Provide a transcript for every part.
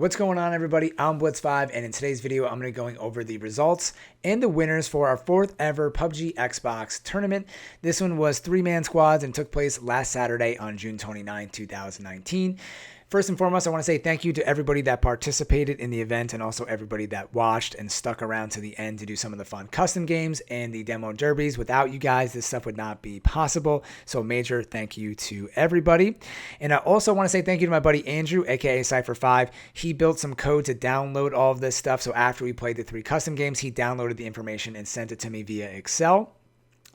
What's going on, everybody? I'm Blitz5, and in today's video, I'm going to be going over the results and the winners for our 4th ever PUBG Xbox tournament. This one was 3-man squads and took place last Saturday on June 29, 2019. First and foremost, I want to say thank you to everybody that participated in the event and also everybody that watched and stuck around to the end to do some of the fun custom games and the demo derbies. Without you guys, this stuff would not be possible. So major thank you to everybody. And I also want to say thank you to my buddy Andrew, aka Cypher5. He built some code to download all of this stuff. So after we played the 3 custom games, he downloaded the information and sent it to me via Excel.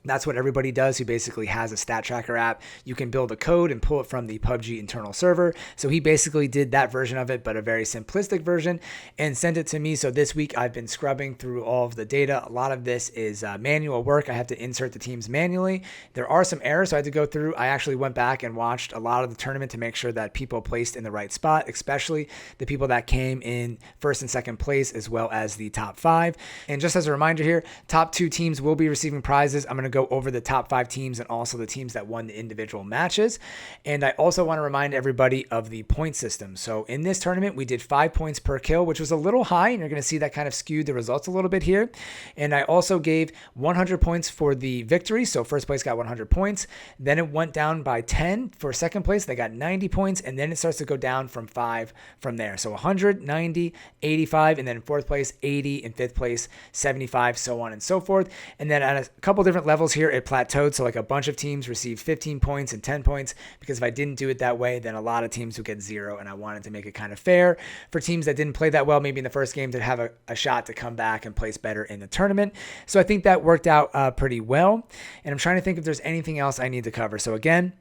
That's what everybody does who basically has a stat tracker app. You can build a code and pull it from the PUBG internal server. So he basically did that version of it, but a very simplistic version, and sent it to me. So this week I've been scrubbing through all of the data. A lot of this is manual work. I have to insert the teams manually. There are some errors, so I had to go through. I actually went back and watched a lot of the tournament to make sure that people placed in the right spot, especially the people that came in first and second place, as well as the top 5. And just as a reminder here, top 2 teams will be receiving prizes. I'm going to go over the top 5 teams and also the teams that won the individual matches. And I also want to remind everybody of the point system. So in this tournament, we did 5 points per kill, which was a little high, and you're going to see that kind of skewed the results a little bit here. And I also gave 100 points for the victory. So first place got 100 points. Then it went down by 10 for second place. They got 90 points, and then it starts to go down from 5 from there. So 100, 90, 85, and then in fourth place, 80, in fifth place, 75, so on and so forth. And then at a couple different levels here, it plateaued. So like a bunch of teams received 15 points and 10 points, because if I didn't do it that way, then a lot of teams would get 0. And I wanted to make it kind of fair for teams that didn't play that well, maybe in the first game, to have a shot to come back and place better in the tournament. So I think that worked out pretty well. And I'm trying to think if there's anything else I need to cover. So again,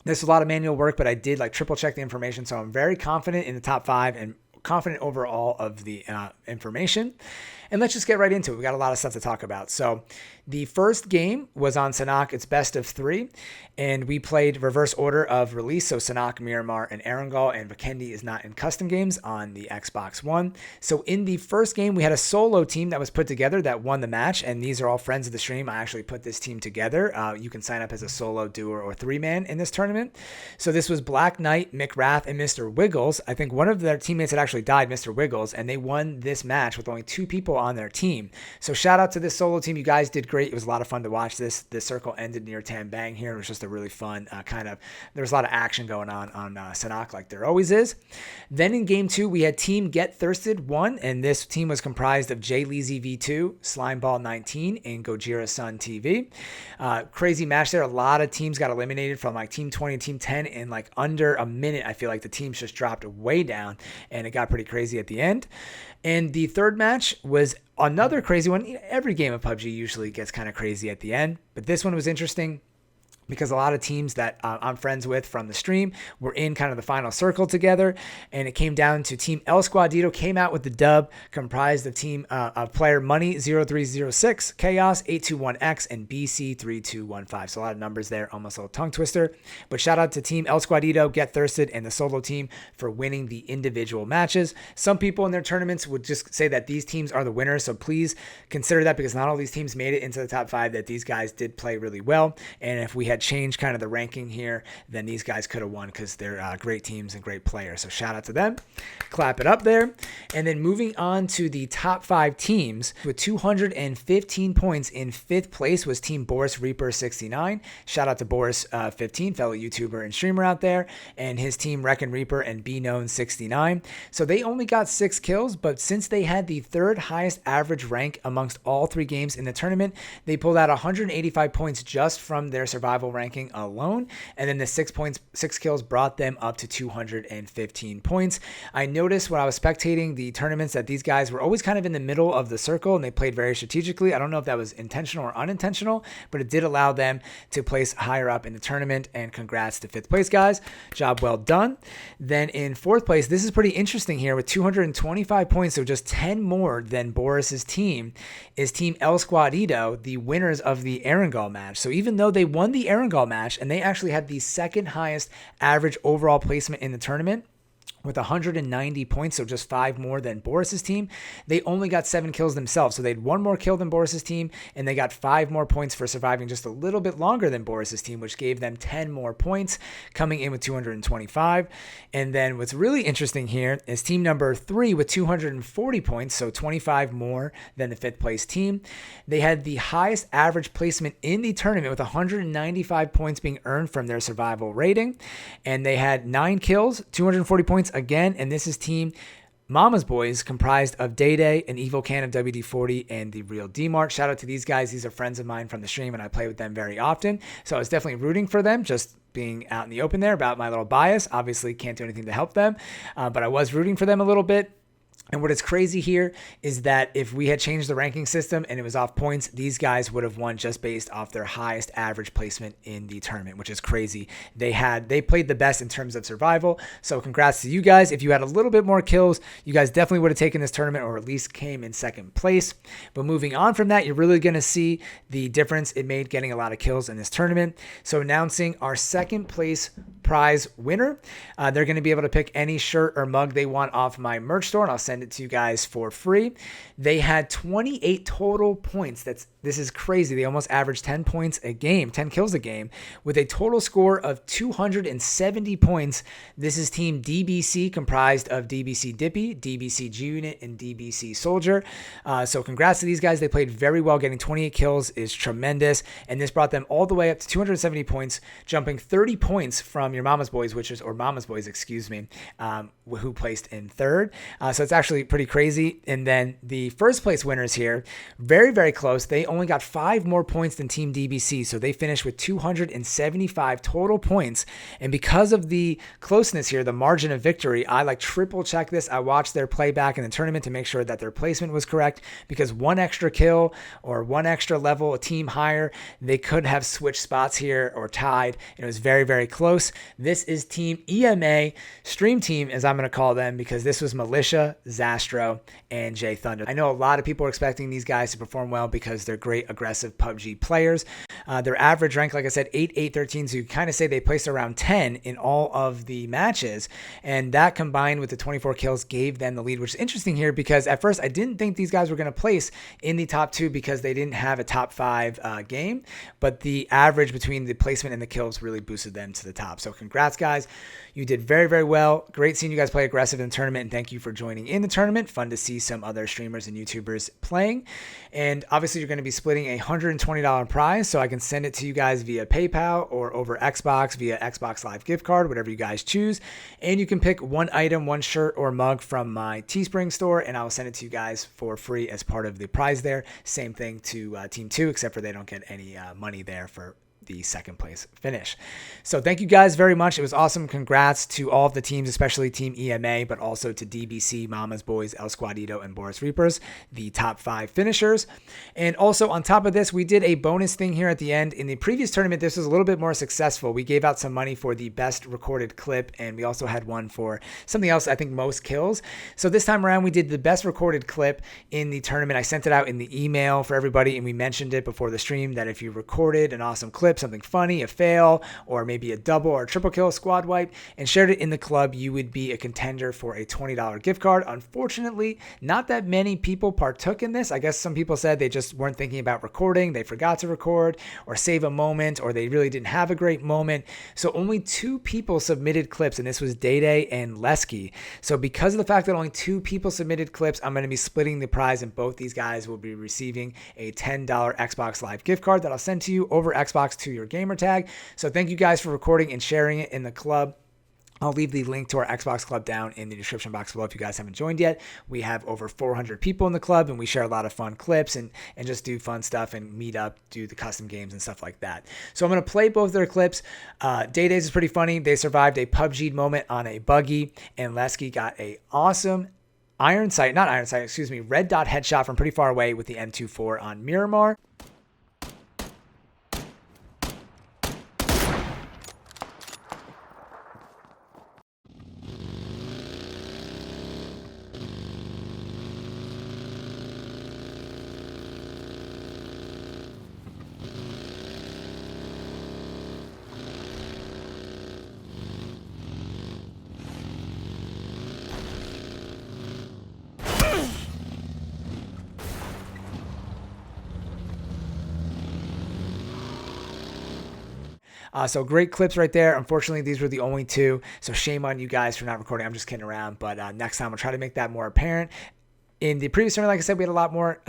this is a lot of manual work, but I did like triple check the information. So I'm very confident in the top 5 and confident overall of the information. And let's just get right into it. We got a lot of stuff to talk about. So the first game was on Sanhok. It's best of 3. And we played reverse order of release. So Sanhok, Miramar, and Erangel, and Vikendi is not in custom games on the Xbox One. So in the first game, we had a solo team that was put together that won the match. And these are all friends of the stream. I actually put this team together. You can sign up as a solo, duo, or 3-man in this tournament. So this was Black Knight, McWrath, and Mr. Wiggles. I think one of their teammates had actually died, Mr. Wiggles, and they won this match with only 2 people on their team. So shout out to this solo team. You guys did great. It was a lot of fun to watch this. The circle ended near Tam Bang here. It was just a really fun there was a lot of action going on Sanhok, like there always is. Then in game 2, we had Team Get Thirsted 1, and this team was comprised of Jay Leezy V2, Slimeball 19, and Gojira Sun TV. Crazy match there. A lot of teams got eliminated from like Team 20 and Team 10 in like under a minute. I feel like the teams just dropped way down, and it got pretty crazy at the end. And the third match was another crazy one. Every game of PUBG usually gets kind of crazy at the end, but this one was interesting because a lot of teams that I'm friends with from the stream were in kind of the final circle together, and it came down to Team El Squadito came out with the dub, comprised of team of player Money 0306, Chaos 821X, and BC 3215. So a lot of numbers there, almost a little tongue twister. But shout out to Team El Squadito, Get Thirsted, and the solo team for winning the individual matches. Some people in their tournaments would just say that these teams are the winners, so please consider that, because not all these teams made it into the top 5, that these guys did play really well. And if we had changed kind of the ranking here, then these guys could have won, because they're great teams and great players. So shout out to them. Clap it up there. And then moving on to the top 5 teams with 215 points. In 5th place was Team Boris Reaper 69. Shout out to Boris 15, fellow YouTuber and streamer out there, and his team Reckon Reaper and Be Known 69. So they only got 6 kills, but since they had the 3rd highest average rank amongst all 3 games in the tournament, they pulled out 185 points just from their survival ranking alone, and then the 6 kills brought them up to 215 points. I noticed when I was spectating the tournaments that these guys were always kind of in the middle of the circle, and they played very strategically. I don't know if that was intentional or unintentional, but it did allow them to place higher up in the tournament, and congrats to 5th place guys. Job well done. Then in 4th place, this is pretty interesting here with 225 points, so just 10 more than Boris's team, is Team El Squadito, the winners of the Erangel match. So even though they won the Erangel match, and they actually had the 2nd highest average overall placement in the tournament, with 190 points, so just 5 more than Boris's team. They only got 7 kills themselves, so they had 1 more kill than Boris's team, and they got 5 more points for surviving just a little bit longer than Boris's team, which gave them 10 more points, coming in with 225. And then what's really interesting here is team number 3 with 240 points, so 25 more than the 5th place team. They had the highest average placement in the tournament with 195 points being earned from their survival rating, and they had 9 kills, 240 points again, and this is team Mama's Boys, comprised of Day Day, an Evil Can of WD-40, and the Real D-Mart. Shout out to these guys. These are friends of mine from the stream, and I play with them very often. So I was definitely rooting for them, just being out in the open there about my little bias. Obviously, can't do anything to help them, but I was rooting for them a little bit. And what is crazy here is that if we had changed the ranking system and it was off points, these guys would have won just based off their highest average placement in the tournament, which is crazy. They played the best in terms of survival. So congrats to you guys. If you had a little bit more kills, you guys definitely would have taken this tournament, or at least came in 2nd place. But moving on from that, you're really going to see the difference it made getting a lot of kills in this tournament. So announcing our 2nd place prize winner. They're going to be able to pick any shirt or mug they want off my merch store, and I'll send it to you guys for free. They had 28 total points. This is crazy. They almost averaged 10 points a game, 10 kills a game, with a total score of 270 points. This is team DBC, comprised of DBC Dippy, DBC G-Unit, and DBC Soldier. So congrats to these guys. They played very well. Getting 28 kills is tremendous, and this brought them all the way up to 270 points, jumping 30 points from your Mama's Boys, Mama's Boys, excuse me, who placed in 3rd. So it's actually pretty crazy. And then the 1st place winners here, very, very close. They only got 5 more points than Team DBC, so they finished with 275 total points. And because of the closeness here, the margin of victory, I like triple check this. I watched their playback in the tournament to make sure that their placement was correct, because 1 extra kill or 1 extra level, a team higher, they could have switched spots here or tied. It was very, very close. This is Team EMA, Stream Team, as I'm going to call them, because this was Militia, Zastro, and Jay Thunder. I know a lot of people are expecting these guys to perform well because they're great aggressive PUBG players. Their average rank, like I said, 8, 8, 13, so you kind of say they placed around 10 in all of the matches, and that combined with the 24 kills gave them the lead, which is interesting here because at first I didn't think these guys were going to place in the top 2 because they didn't have a top 5 game, but the average between the placement and the kills really boosted them to the top. So congrats, guys. You did very, very well. Great seeing you guys play aggressive in the tournament, and thank you for joining in the tournament. Fun to see some other streamers and YouTubers playing. And obviously, you're going to be splitting a $120 prize, so I can send it to you guys via PayPal or over Xbox via Xbox Live gift card, whatever you guys choose. And you can pick 1 item, 1 shirt or mug from my Teespring store, and I will send it to you guys for free as part of the prize there. Same thing to Team 2, except for they don't get any money there for the 2nd place finish. So thank you guys very much. It was awesome. Congrats to all of the teams, especially Team EMA, but also to DBC, Mama's Boys, El Squadito, and Boris Reapers, the top 5 finishers. And also on top of this, we did a bonus thing here at the end. In the previous tournament, this was a little bit more successful. We gave out some money for the best recorded clip, and we also had one for something else, I think most kills. So this time around, we did the best recorded clip in the tournament. I sent it out in the email for everybody, and we mentioned it before the stream that if you recorded an awesome clip, something funny, a fail, or maybe a double or a triple kill, squad wipe, and shared it in the club, you would be a contender for a $20 gift card. Unfortunately, not that many people partook in this. I guess some people said they just weren't thinking about recording, they forgot to record or save a moment, or they really didn't have a great moment. So only 2 people submitted clips, and this was Day Day and Lesky. So because of the fact that only 2 people submitted clips, I'm going to be splitting the prize, and both these guys will be receiving a $10 Xbox Live gift card that I'll send to you over Xbox to your gamer tag. So thank you guys for recording and sharing it in the club. I'll leave the link to our Xbox club down in the description box below if you guys haven't joined yet. We have over 400 people in the club, and we share a lot of fun clips and just do fun stuff and meet up, do the custom games and stuff like that. So I'm going to play both their clips. Day Days is pretty funny. They survived a PUBG moment on a buggy, and Lesky got a awesome red dot headshot from pretty far away with the M24 on Miramar. So great clips right there. Unfortunately, these were the only two. So shame on you guys for not recording. I'm just kidding around. But next time I'll try to make that more apparent. In the previous tournament, like I said, we had a lot more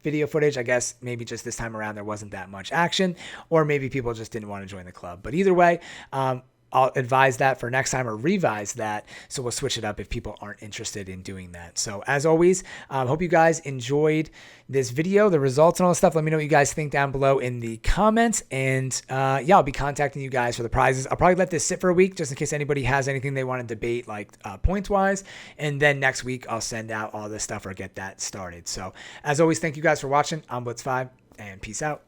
video footage. I guess maybe just this time around there wasn't that much action, or maybe people just didn't want to join the club. But either way, I'll advise that for next time or revise that. So we'll switch it up if people aren't interested in doing that. So as always, hope you guys enjoyed this video, the results and all the stuff. Let me know what you guys think down below in the comments. And yeah, I'll be contacting you guys for the prizes. I'll probably let this sit for a week just in case anybody has anything they want to debate, like points wise. And then next week I'll send out all this stuff or get that started. So as always, thank you guys for watching. I'm Blitz5 and peace out.